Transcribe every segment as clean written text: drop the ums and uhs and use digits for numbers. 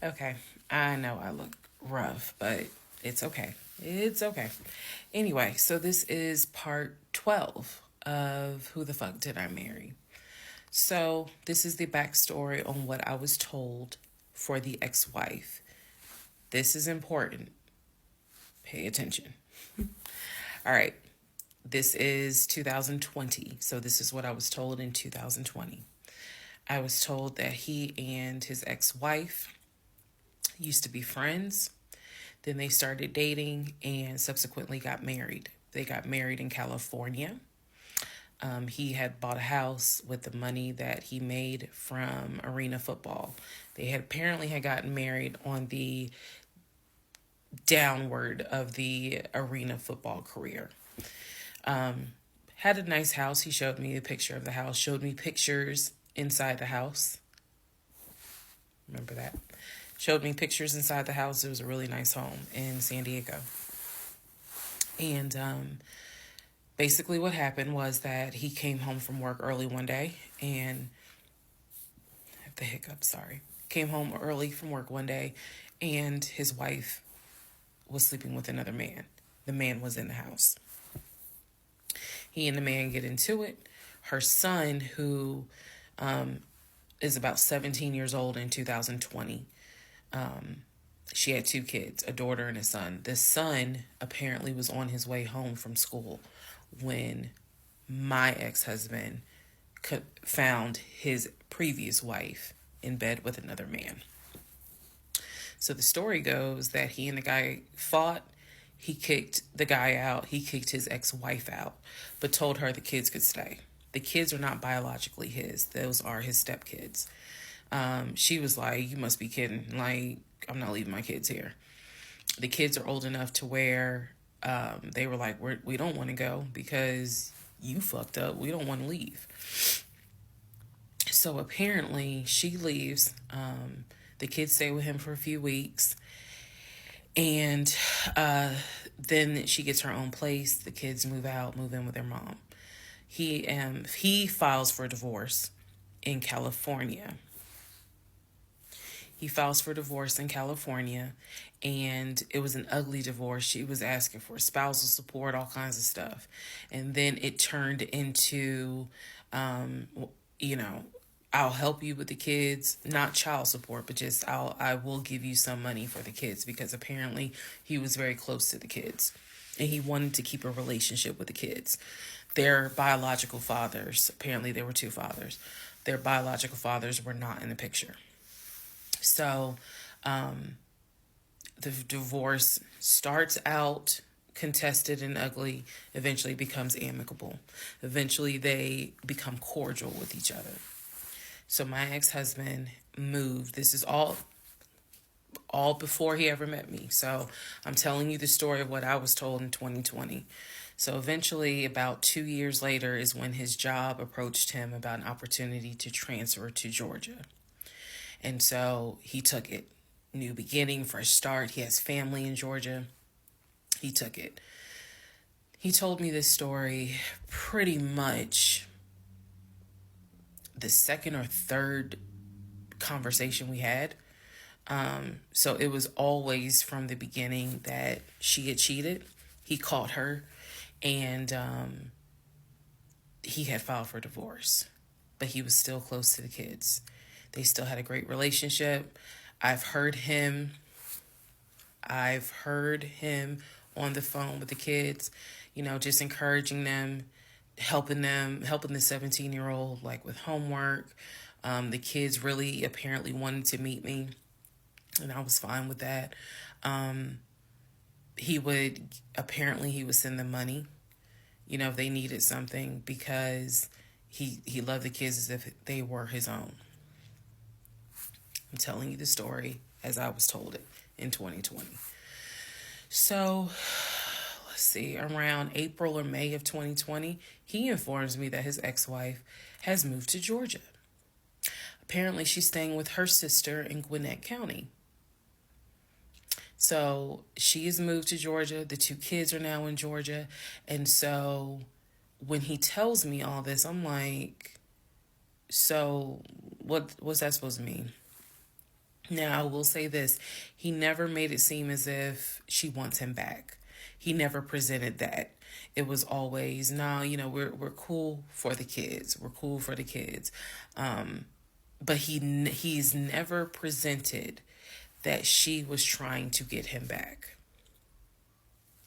Okay, I know I look rough, but it's okay. It's okay. Anyway, so this is part 12 of Who the Fuck Did I Marry? So, this is the backstory on what I was told for the ex wife. This is important. Pay attention. All right, this is 2020. So, this is what I was told in 2020. I was told that he and his ex wife used to be friends. Then they started dating and subsequently got married. They got married in California. He had bought a house with the money that he made from arena football. They had apparently had gotten married on the downward of the arena football career. Had a nice house. He showed me a picture of the house, showed me pictures inside the house. Remember that? Showed me pictures inside the house. It was a really nice home in San Diego. And basically what happened was that he came home from work early one day and I have the hiccup, sorry. Came home early from work one day and his wife was sleeping with another man. The man was in the house. He and the man get into it. Her son, who is about 17 years old in 2020, she had two kids, a daughter and a son. The son apparently was on his way home from school when my ex-husband found his previous wife in bed with another man. So the story goes that he and the guy fought. He kicked the guy out. He kicked his ex-wife out, but told her the kids could stay. The kids are not biologically his. Those are his stepkids. She was like, you must be kidding. Like, I'm not leaving my kids here. The kids are old enough to where they were like, we don't want to go because you fucked up. We don't want to leave. So apparently she leaves. The kids stay with him for a few weeks. And then she gets her own place. The kids move out, move in with their mom. He files for divorce in California. He files for divorce in California, and it was an ugly divorce. She was asking for spousal support, all kinds of stuff. And then it turned into, you know, I'll help you with the kids, not child support, but just I will give you some money for the kids, because apparently he was very close to the kids and he wanted to keep a relationship with the kids. Their biological fathers, apparently there were two fathers, their biological fathers were not in the picture. So the divorce starts out contested and ugly, eventually becomes amicable. Eventually they become cordial with each other. So my ex-husband moved. This is all before he ever met me. So I'm telling you the story of what I was told in 2020. So eventually, about 2 years later, is when his job approached him about an opportunity to transfer to Georgia. And so he took it. New beginning, fresh start. He has family in Georgia. He took it. He told me this story pretty much the second or third conversation we had. So it was always from the beginning that she had cheated. He caught her, and he had filed for divorce, but he was still close to the kids. They still had a great relationship. I've heard him on the phone with the kids, just encouraging them, helping the 17-year-old like with homework. The kids really apparently wanted to meet me, and I was fine with that. He would send them money, if they needed something, because he loved the kids as if they were his own. I'm telling you the story as I was told it in 2020. So, let's see, around April or May of 2020, he informs me that his ex-wife has moved to Georgia. Apparently, she's staying with her sister in Gwinnett County. So, she has moved to Georgia. The two kids are now in Georgia. And so, when he tells me all this, I'm like, so what's that supposed to mean? Now, I will say this. He never made it seem as if she wants him back. He never presented that. It was always, no, we're cool for the kids. We're cool for the kids. But he's never presented that she was trying to get him back.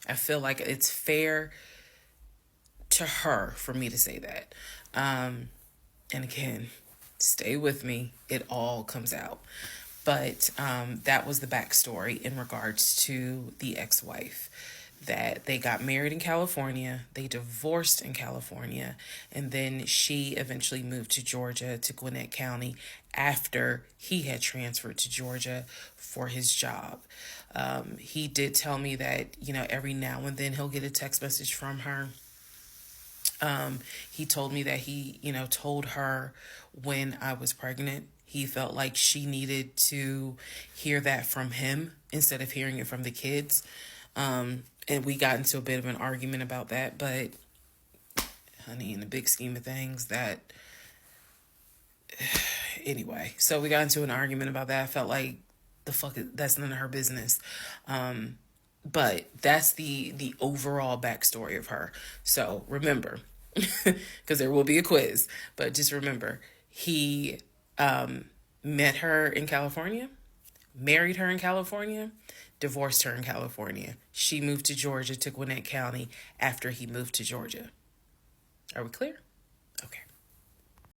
I feel like it's fair to her for me to say that. And again, stay with me. It all comes out. But that was the backstory in regards to the ex-wife. That they got married in California, they divorced in California, and then she eventually moved to Georgia, to Gwinnett County, after he had transferred to Georgia for his job. He did tell me that, every now and then he'll get a text message from her. He told me that he, told her when I was pregnant. He felt like she needed to hear that from him instead of hearing it from the kids. And we got into a bit of an argument about that, but honey, in the big scheme of things, that anyway. So we got into an argument about that. I felt like that's none of her business. But that's the overall backstory of her. So remember, because there will be a quiz, but just remember, he met her in California, married her in California, divorced her in California. She moved to Georgia, to Gwinnett County, after he moved to Georgia. Are we clear? Okay.